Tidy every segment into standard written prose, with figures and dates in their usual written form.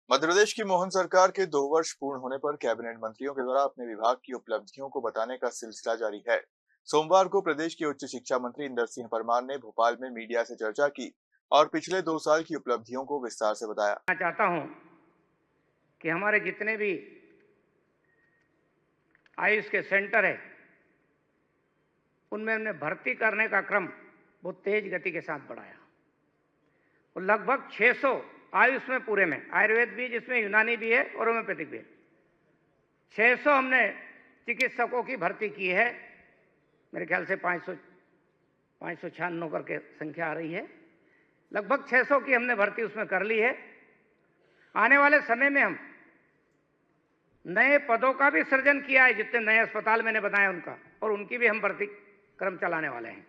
मध्य प्रदेश की मोहन सरकार के 2 वर्ष पूर्ण होने पर कैबिनेट मंत्रियों के द्वारा अपने विभाग की उपलब्धियों को बताने का सिलसिला जारी है। सोमवार को प्रदेश के उच्च शिक्षा मंत्री इंदर सिंह परमार ने भोपाल में मीडिया से चर्चा की और पिछले 2 साल की उपलब्धियों को विस्तार से बताया। मैं चाहता हूं कि हमारे जितने भी आयुष के सेंटर है उनमें हमने भर्ती करने का क्रम बहुत तेज गति के साथ बढ़ाया और लगभग 600 आयुष में पूरे में आयुर्वेद भी जिसमें यूनानी भी है और होम्योपैथिक भी है 600 हमने चिकित्सकों की भर्ती की है। मेरे ख्याल से 596 करके संख्या आ रही है। लगभग 600 की हमने भर्ती उसमें कर ली है। आने वाले समय में हम नए पदों का भी सृजन किया है, जितने नए अस्पताल मैंने बताया उनका, और उनकी भी हम भर्ती क्रम चलाने वाले हैं।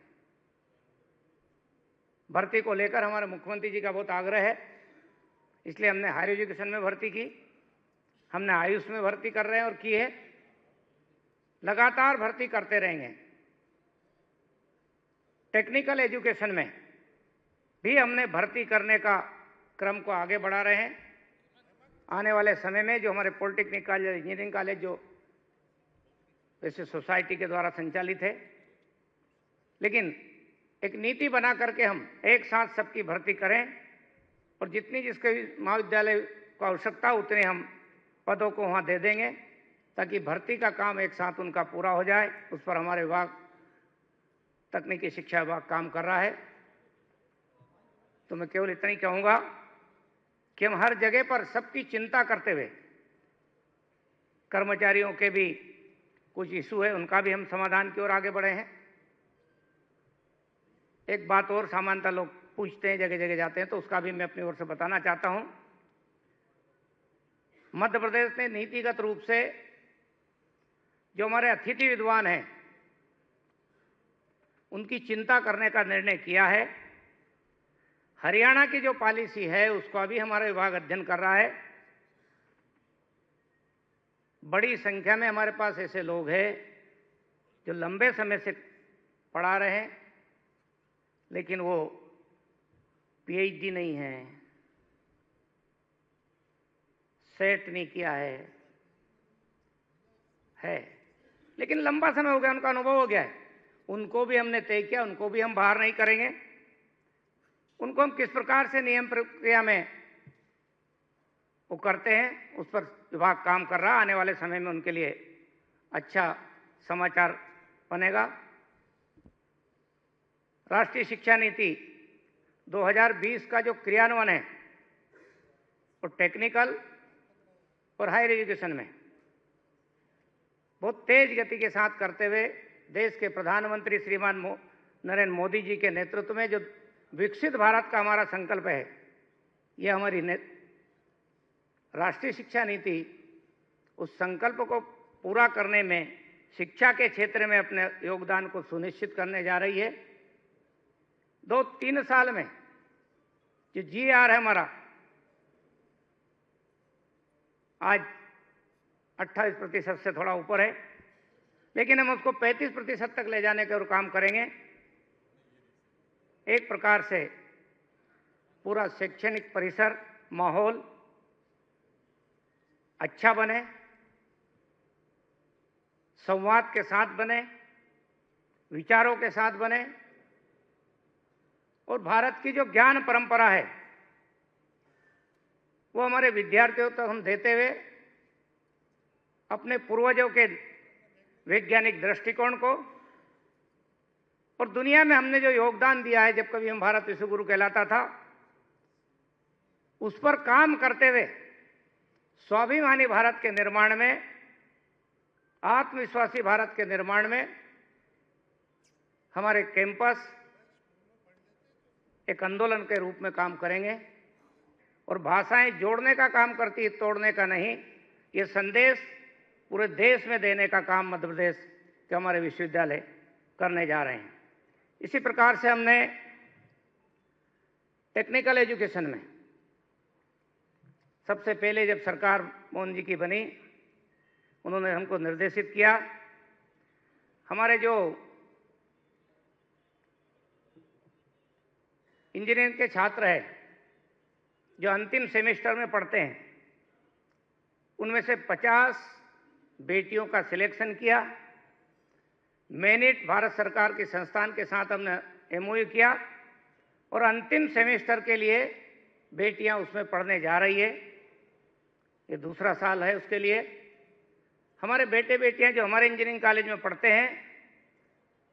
भर्ती को लेकर हमारे मुख्यमंत्री जी का बहुत आग्रह है, इसलिए हमने हायर एजुकेशन में भर्ती की, हमने आयुष में भर्ती कर रहे हैं और की है, लगातार भर्ती करते रहेंगे। टेक्निकल एजुकेशन में भी हमने भर्ती करने का क्रम को आगे बढ़ा रहे हैं। आने वाले समय में जो हमारे पॉलिटेक्निक कॉलेज, इंजीनियरिंग कॉलेज जो वैसे सोसाइटी के द्वारा संचालित है, लेकिन एक नीति बना करके हम एक साथ सबकी भर्ती करें और जितनी जिसके महाविद्यालय को आवश्यकता उतने हम पदों को वहाँ दे देंगे ताकि भर्ती का काम एक साथ उनका पूरा हो जाए। उस पर हमारे विभाग, तकनीकी शिक्षा विभाग काम कर रहा है। तो मैं केवल इतना ही कहूँगा कि हम हर जगह पर सबकी चिंता करते हुए, कर्मचारियों के भी कुछ इशू है उनका भी हम समाधान की ओर आगे बढ़े हैं। एक बात और सामान्यतः लोग पूछते हैं, जगह जगह जाते हैं, तो उसका भी मैं अपनी ओर से बताना चाहता हूं। मध्य प्रदेश ने नीतिगत रूप से जो हमारे अतिथि विद्वान हैं उनकी चिंता करने का निर्णय किया है। हरियाणा की जो पॉलिसी है उसका भी हमारा विभाग अध्ययन कर रहा है। बड़ी संख्या में हमारे पास ऐसे लोग हैं जो लंबे समय से पढ़ा रहे हैं, लेकिन वो पीएचडी नहीं है, सेट नहीं किया है, लेकिन लंबा समय हो गया, उनका अनुभव हो गया है। उनको भी हमने तय किया, उनको भी हम बाहर नहीं करेंगे। उनको हम किस प्रकार से नियम प्रक्रिया में वो करते हैं उस पर विभाग काम कर रहा है। आने वाले समय में उनके लिए अच्छा समाचार बनेगा। राष्ट्रीय शिक्षा नीति 2020 का जो क्रियान्वयन है वो टेक्निकल और हायर एजुकेशन में बहुत तेज गति के साथ करते हुए देश के प्रधानमंत्री श्रीमान नरेंद्र मोदी जी के नेतृत्व में जो विकसित भारत का हमारा संकल्प है, यह हमारी राष्ट्रीय शिक्षा नीति उस संकल्प को पूरा करने में, शिक्षा के क्षेत्र में अपने योगदान को सुनिश्चित करने जा रही है। 2-3 साल में जो जीआर है हमारा आज 28% से थोड़ा ऊपर है, लेकिन हम उसको 35% तक ले जाने के और काम करेंगे। एक प्रकार से पूरा शैक्षणिक परिसर, माहौल अच्छा बने, संवाद के साथ बने, विचारों के साथ बने और भारत की जो ज्ञान परंपरा है वो हमारे विद्यार्थियों तक हम देते हुए अपने पूर्वजों के वैज्ञानिक दृष्टिकोण को और दुनिया में हमने जो योगदान दिया है, जब कभी हम भारत विश्व गुरु कहलाता था, उस पर काम करते हुए स्वाभिमानी भारत के निर्माण में, आत्मविश्वासी भारत के निर्माण में हमारे कैंपस एक आंदोलन के रूप में काम करेंगे और भाषाएं जोड़ने का काम करती है, तोड़ने का नहीं। ये संदेश पूरे देश में देने का काम मध्य प्रदेश के हमारे विश्वविद्यालय करने जा रहे हैं। इसी प्रकार से हमने टेक्निकल एजुकेशन में सबसे पहले जब सरकार मोहन जी की बनी, उन्होंने हमको निर्देशित किया, हमारे जो इंजीनियरिंग के छात्र हैं जो अंतिम सेमेस्टर में पढ़ते हैं, उनमें से 50 बेटियों का सिलेक्शन किया। मेनिट भारत सरकार के संस्थान के साथ हमने एमओयू किया और अंतिम सेमेस्टर के लिए बेटियां उसमें पढ़ने जा रही है। ये दूसरा साल है उसके लिए। हमारे बेटे बेटियां जो हमारे इंजीनियरिंग कॉलेज में पढ़ते हैं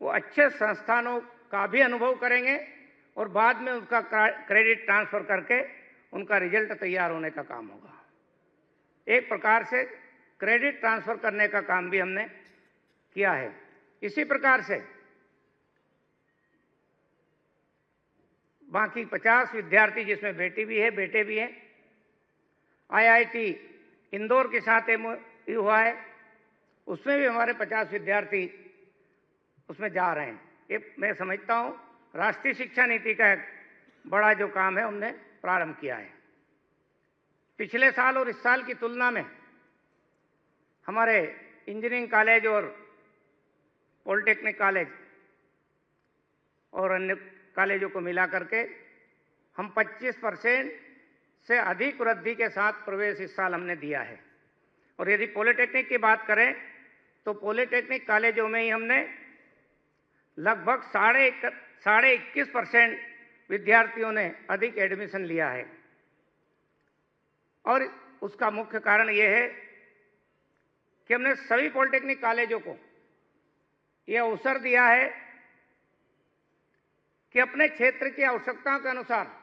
वो अच्छे संस्थानों का भी अनुभव करेंगे और बाद में उसका क्रेडिट ट्रांसफर करके उनका रिजल्ट तैयार होने का काम होगा। एक प्रकार से क्रेडिट ट्रांसफर करने का काम भी हमने किया है। इसी प्रकार से बाकी 50 विद्यार्थी जिसमें बेटी भी है बेटे भी हैं, आईआईटी इंदौर के साथ एमओयू हुआ है, उसमें भी हमारे 50 विद्यार्थी उसमें जा रहे हैं। ये मैं समझता हूँ राष्ट्रीय शिक्षा नीति का एक बड़ा जो काम है हमने प्रारंभ किया है। पिछले साल और इस साल की तुलना में हमारे इंजीनियरिंग कॉलेज और पॉलिटेक्निक कॉलेज और अन्य कॉलेजों को मिला करके हम 25% से अधिक वृद्धि के साथ प्रवेश इस साल हमने दिया है। और यदि पॉलिटेक्निक की बात करें तो पॉलिटेक्निक कॉलेजों में ही हमने लगभग 21.5% विद्यार्थियों ने अधिक एडमिशन लिया है। और उसका मुख्य कारण यह है कि हमने सभी पॉलिटेक्निक कॉलेजों को यह अवसर दिया है कि अपने क्षेत्र की आवश्यकताओं के अनुसार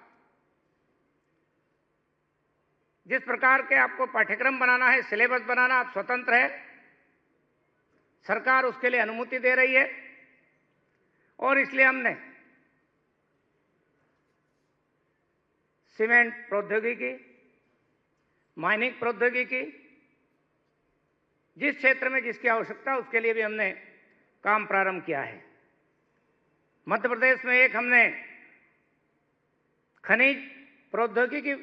जिस प्रकार के आपको पाठ्यक्रम बनाना है, सिलेबस बनाना, आप स्वतंत्र है, सरकार उसके लिए अनुमति दे रही है। और इसलिए हमने सीमेंट प्रौद्योगिकी, माइनिंग प्रौद्योगिकी, जिस क्षेत्र में जिसकी आवश्यकता उसके लिए भी हमने काम प्रारंभ किया है। मध्य प्रदेश में एक हमने खनिज प्रौद्योगिकी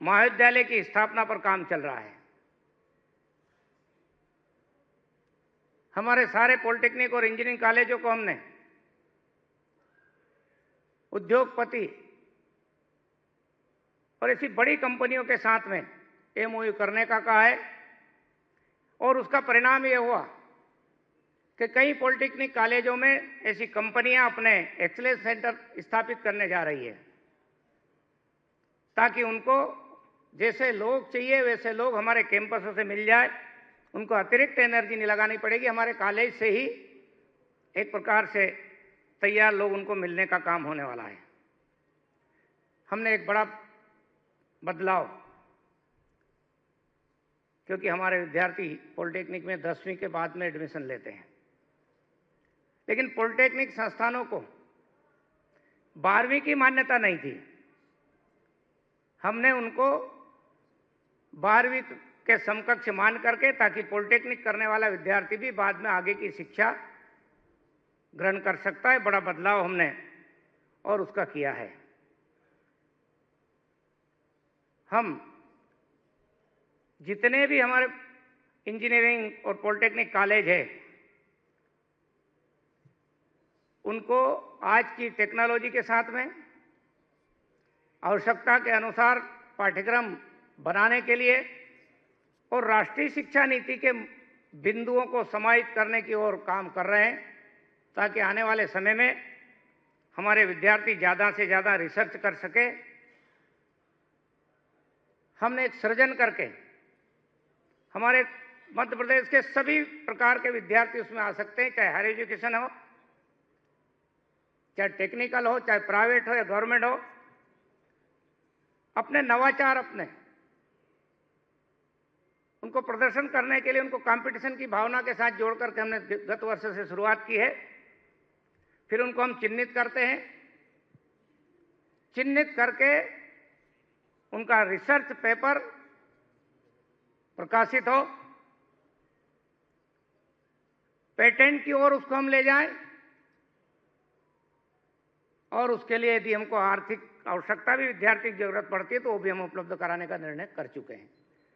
महाविद्यालय की स्थापना पर काम चल रहा है। हमारे सारे पॉलिटेक्निक और इंजीनियरिंग कॉलेजों को हमने उद्योगपति और ऐसी बड़ी कंपनियों के साथ में एमओयू करने का कहा है। और उसका परिणाम यह हुआ कि कई पॉलिटेक्निक कॉलेजों में ऐसी कंपनियां अपने एक्सीलेंस सेंटर स्थापित करने जा रही है ताकि उनको जैसे लोग चाहिए वैसे लोग हमारे कैंपसों से मिल जाए, उनको अतिरिक्त एनर्जी नहीं लगानी पड़ेगी, हमारे कॉलेज से ही एक प्रकार से तैयार लोग उनको मिलने का काम होने वाला है। हमने एक बड़ा बदलाव, क्योंकि हमारे विद्यार्थी पॉलिटेक्निक में 10वीं के बाद में एडमिशन लेते हैं, लेकिन पॉलिटेक्निक संस्थानों को 12वीं की मान्यता नहीं थी। हमने उनको 12वीं के समकक्ष मान करके, ताकि पॉलिटेक्निक करने वाला विद्यार्थी भी बाद में आगे की शिक्षा ग्रहण कर सकता है, बड़ा बदलाव हमने और उसका किया है। हम जितने भी हमारे इंजीनियरिंग और पॉलिटेक्निक कॉलेज है उनको आज की टेक्नोलॉजी के साथ में आवश्यकता के अनुसार पाठ्यक्रम बनाने के लिए और राष्ट्रीय शिक्षा नीति के बिंदुओं को समाहित करने की ओर काम कर रहे हैं, ताकि आने वाले समय में हमारे विद्यार्थी ज़्यादा से ज़्यादा रिसर्च कर सके। हमने एक सृजन करके हमारे मध्य प्रदेश के सभी प्रकार के विद्यार्थी उसमें आ सकते हैं, चाहे हायर एजुकेशन हो, चाहे टेक्निकल हो, चाहे प्राइवेट हो या गवर्नमेंट हो। अपने नवाचार उनको प्रदर्शन करने के लिए उनको कंपटीशन की भावना के साथ जोड़ करके हमने गत वर्ष से शुरुआत की है। फिर उनको हम चिन्हित करते हैं, चिन्हित करके उनका रिसर्च पेपर प्रकाशित हो, पेटेंट की ओर उसको हम ले जाएं, और उसके लिए यदि हमको आर्थिक आवश्यकता भी विद्यार्थी की जरूरत पड़ती है तो वो भी हम उपलब्ध कराने का निर्णय कर चुके हैं।